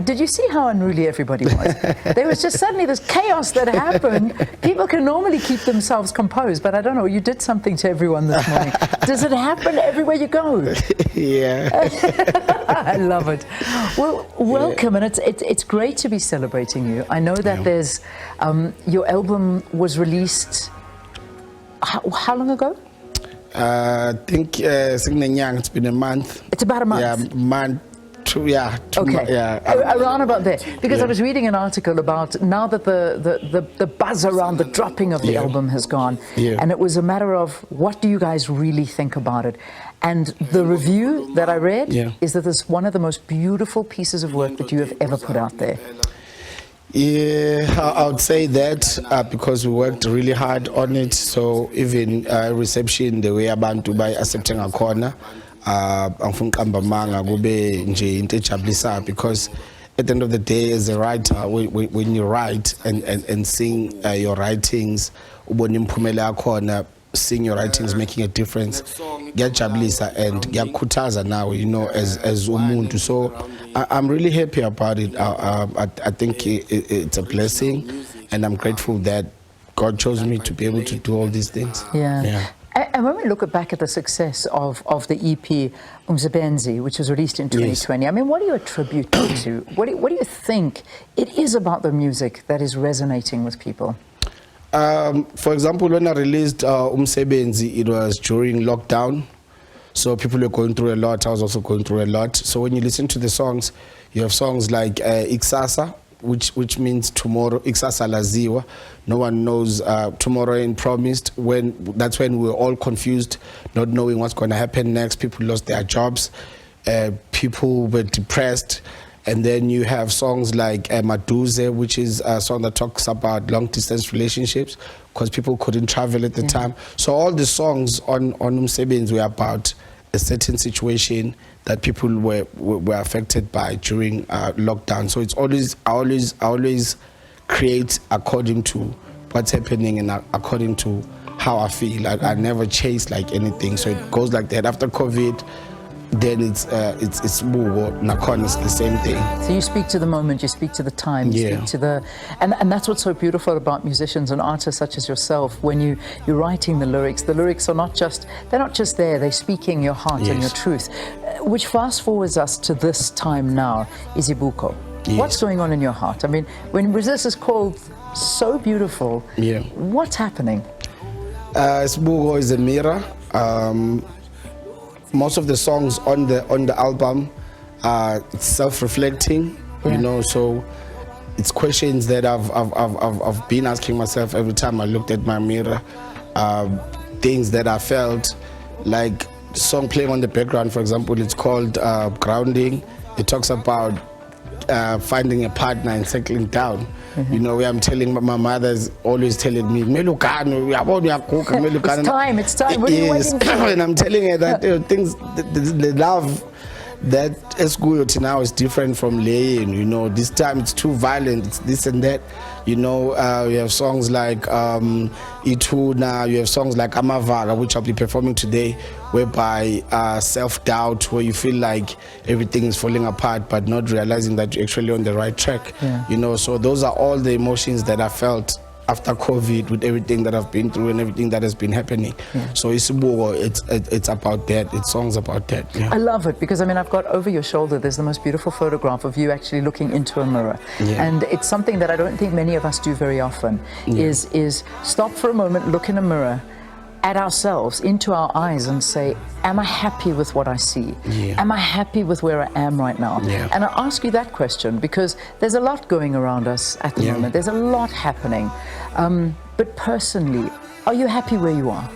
did you see how unruly everybody was? There was just suddenly this chaos that happened. People can normally keep themselves composed, but I don't know, you did something to everyone this morning. Does it happen everywhere you go? Yeah. I love it. Well, welcome, and it's great to be celebrating you. I know that there's, your album was released, how long ago? I think it's been a month. It's about a month. Yeah, month. Around about there, because I was reading an article about now that the buzz around the dropping of the album has gone, and it was a matter of what do you guys really think about it, and the review that I read is that it's one of the most beautiful pieces of work that you have ever put out there. Yeah, I would say that because we worked really hard on it. So even reception, the way abantu by accepting a corner, because at the end of the day, as a writer, when you write and sing your writings, seeing your writings making a difference, ngiyajabulisa and ngiyakhuthaza now, you know, as umuntu. So I'm really happy about it. I think it's a blessing, and I'm grateful that God chose me to be able to do all these things. Yeah. And when we look back at the success of the EP Umsebenzi, which was released in 2020, I mean, what do you attribute it to? What do you think it is about the music that is resonating with people? For example, when I released Umsebenzi, it was during lockdown. So people were going through a lot. I was also going through a lot. So when you listen to the songs, you have songs like Iksasa, which means tomorrow. Iksasa laziwa. No one knows tomorrow ain't promised. That's when we were all confused, not knowing what's going to happen next. People lost their jobs. People were depressed. And then you have songs like Maduze, which is a song that talks about long-distance relationships because people couldn't travel at the time. So all the songs on Umsebenzi were about a certain situation that people were affected by during lockdown. So it's I always create according to what's happening and according to how I feel. I never chase like anything. So it goes like that. After COVID, then it's more Nakon is the same thing. So you speak to the moment, you speak to the time, you speak to the and that's what's so beautiful about musicians and artists such as yourself. When you're writing the lyrics are not just there, they're speaking your heart and your truth. Which fast forwards us to this time now, Isibuko. What's going on in your heart? I mean, when this is called so beautiful, what's happening? Isibuko is a mirror. Most of the songs on the album are self-reflecting, you know, so it's questions that I've been asking myself every time I looked at my mirror, things that I felt, like the song playing on the background, for example, it's called Grounding. It talks about finding a partner and settling down. You know, where I'm telling my mother's always telling me, it's time. What are you waiting for? And I'm telling her that things, the love that Eskuyo now is different from laying. You know, this time it's too violent. It's this and that. You know, you have songs like Ituna. You have songs like Amavaga, which I'll be performing today, whereby self-doubt, where you feel like everything is falling apart, but not realizing that you're actually on the right track. You know, so those are all the emotions that I felt after COVID, with everything that I've been through and everything that has been happening. So Isibuko, it's about that. It's songs about that. I love it because, I mean, I've got over your shoulder, there's the most beautiful photograph of you actually looking into a mirror. And it's something that I don't think many of us do very often, is stop for a moment, look in a mirror at ourselves, into our eyes, and say, am I happy with what I see? Am I happy with where I am right now? And I ask you that question because there's a lot going around us at the moment. There's a lot happening. But personally, are you happy where you are?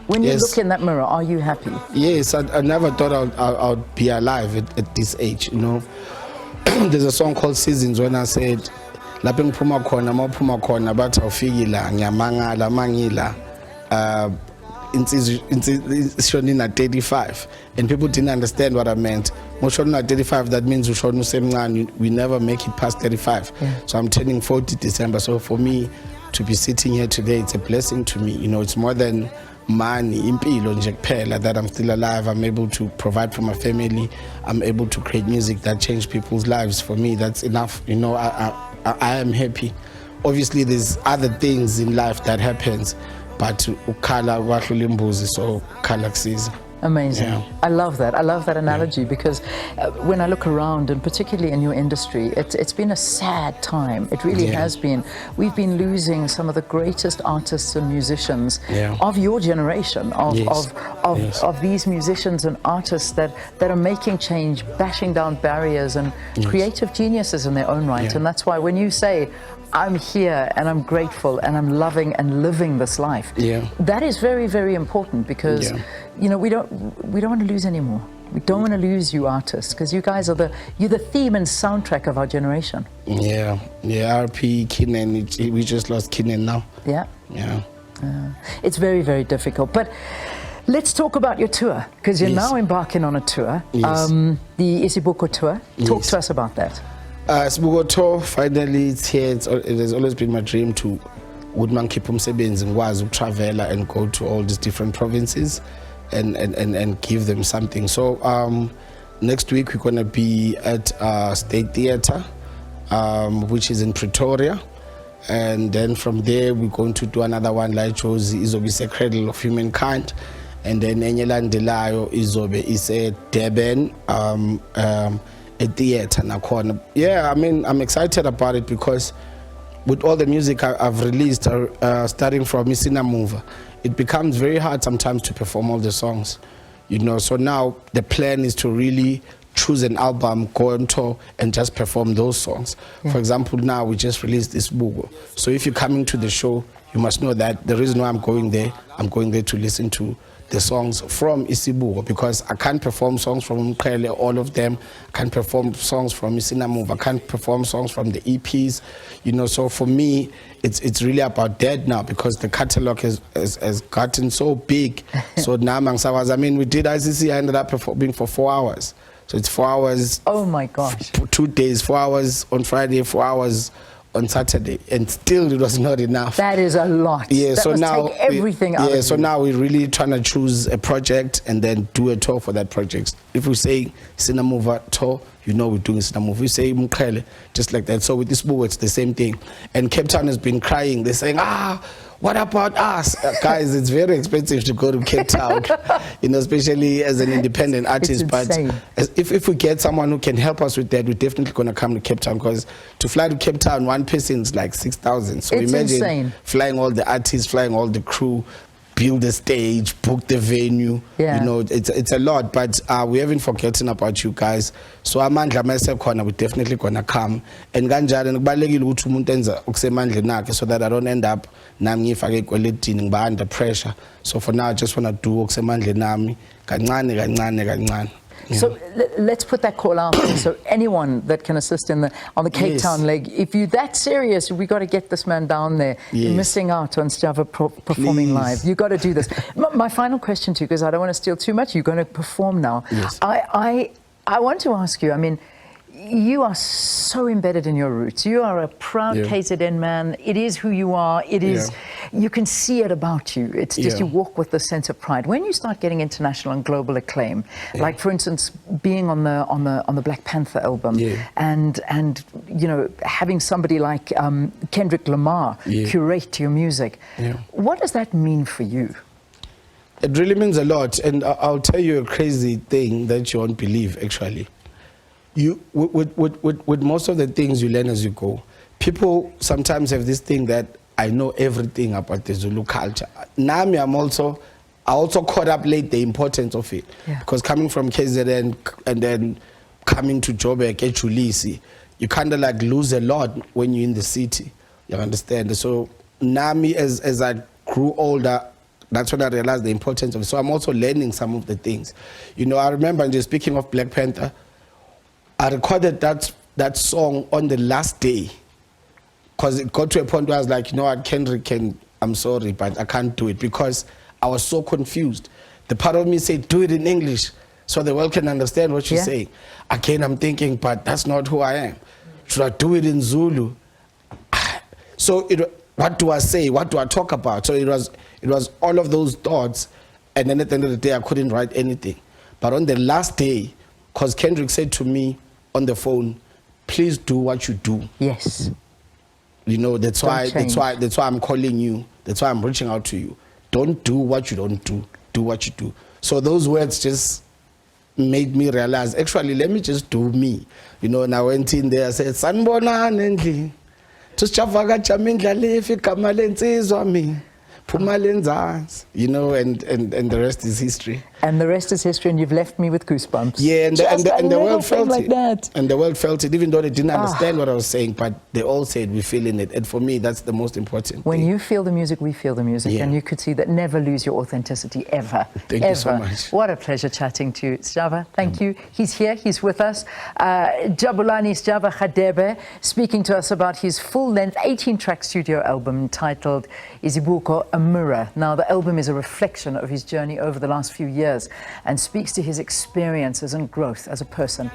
When you look in that mirror, are you happy? Yes, I never thought I'd be alive at this age, you know. There's a song called Seasons when I said, lapeng phuma khona mawuphuma khona bathi awufikila ngiyamangala mangila shonina 35, and people didn't understand what I meant. Shonina 35, that means we never make it past 35. So I'm turning 40 December. So for me to be sitting here today, it's a blessing to me. You know, it's more than money, impilo nje kuphela, that I'm still alive, I'm able to provide for my family, I'm able to create music that change people's lives. For me, that's enough. You know, I am happy. Obviously, there's other things in life that happens, but ukhala wahlula imbuzi, so ukhala kusiza. Amazing. Yeah. I love that. I love that analogy because when I look around, and particularly in your industry, it's been a sad time. It really has been. We've been losing some of the greatest artists and musicians of your generation, of these musicians and artists that are making change, bashing down barriers and creative geniuses in their own right. And that's why when you say, I'm here and I'm grateful and I'm loving and living this life, that is very, very important because you know, we don't want to lose anymore. We don't want to lose you artists because you guys are you're the theme and soundtrack of our generation. RP, Kinnen, we just lost Kinnen now. It's very, very difficult. But let's talk about your tour because you're now embarking on a tour, the Isibuko tour. Talk to us about that. Isibuko tour, finally it's here. It has always been my dream to keep Umsebenzi ngikwazi travel and go to all these different provinces and give them something. So next week we're going to be at State Theatre, which is in Pretoria, and then from there we're going to do another one like Josie Izobe Cradle of Humankind, and then enyelandelayo izobe ise Durban a theatre nakhona. I mean, I'm excited about it because with all the music I've released, starting from Isina Mover, it becomes very hard sometimes to perform all the songs, you know. So now the plan is to really choose an album, go on tour, and just perform those songs. For example, now we just released Isibuko. So if you're coming to the show, you must know that the reason why I'm going there to listen to the songs from Isibuko, because I can't perform songs from Umqhele, all of them. I can't perform songs from Isina Move. I can't perform songs from the EPs, you know. So for me, it's really about that now because the catalog has gotten so big. So now, I mean, we did ICC. I ended up performing for 4 hours. So it's 4 hours. Oh my gosh! 2 days, 4 hours on Friday, 4 hours on Saturday, and still it was not enough. That is a lot. That so now take everything out of so you. now we're really trying to choose a project and then do a tour for that project. If we say Sinamova tour, you know we're doing Sinamova. We say Umqhele, just like that. So with this book, it's the same thing. And Cape Town has been crying. They're saying, what about us? Guys, it's very expensive to go to Cape Town, you know, especially as an independent artist. But if we get someone who can help us with that, we're definitely going to come to Cape Town, because to fly to Cape Town, one person is like 6,000. So it's imagine insane. Flying all the artists, flying all the crew, build the stage, book the venue. You know, it's a lot, but we haven't forgotten about you guys. So amandla mase khona, we definitely gonna come. And kanjalo kubalekile ukuthi umuntu enza okusemandleni nakhe, so that I don't end up nami ngifake ekweletini ngiba under pressure. So for now I just want to do okusemandleni nami kancane kancane. So let's put that call out there. So anyone that can assist on the Cape Town leg, if you're that serious, we got to get this man down there. You're missing out on Sjava performing live. You got to do this. My final question to you, because I don't want to steal too much. You're going to perform now. I want to ask you. I mean, you are so embedded in your roots. You are a proud KZN man. It is who you are. It is. You can see it about you. It's just you walk with a sense of pride. When you start getting international and global acclaim, like for instance, being on the Black Panther album, and you know, having somebody like Kendrick Lamar curate your music, what does that mean for you? It really means a lot, and I'll tell you a crazy thing that you won't believe. Actually, with most of the things you learn as you go, people sometimes have this thing that I know everything about the Zulu culture. Nami, I also caught up late the importance of it, because coming from KZN and then coming to Joburg, Echulisi, you kind of like lose a lot when you're in the city. You understand? So Nami, as I grew older, that's when I realized the importance of it. So I'm also learning some of the things. You know, I remember, just speaking of Black Panther, I recorded that song on the last day, because it got to a point where I was like, you know what, Kendrick, I'm sorry, but I can't do it, because I was so confused. The part of me said, do it in English so the world can understand what you're saying. Again, I'm thinking, but that's not who I am. Should I do it in Zulu? So what do I say? What do I talk about? So it was all of those thoughts, and then at the end of the day, I couldn't write anything. But on the last day, because Kendrick said to me on the phone, please do what you do. Yes. You know, that's why I'm calling you. That's why I'm reaching out to you. Don't do what you don't do. Do what you do. So those words just made me realize, actually, let me just do me. You know, and I went in there, I said, Sanbona Nendli. Tushavaka chamindla lefi kamalensizwa mi. You know, and the rest is history. And the rest is history, and you've left me with goosebumps. Yeah, and the world felt like it. That. And the world felt it, even though they didn't understand what I was saying, but they all said, we're feeling it. And for me, that's the most important When thing. you feel the music, we feel the music. Yeah. And you could see that. Never lose your authenticity, ever. Thank you so much. What a pleasure chatting to you, Sjava. Thank you. He's here, he's with us. Jabulani Sjava Khadebe, speaking to us about his full-length 18-track studio album entitled Isibuko, A Mirror. Now, the album is a reflection of his journey over the last few years and speaks to his experiences and growth as a person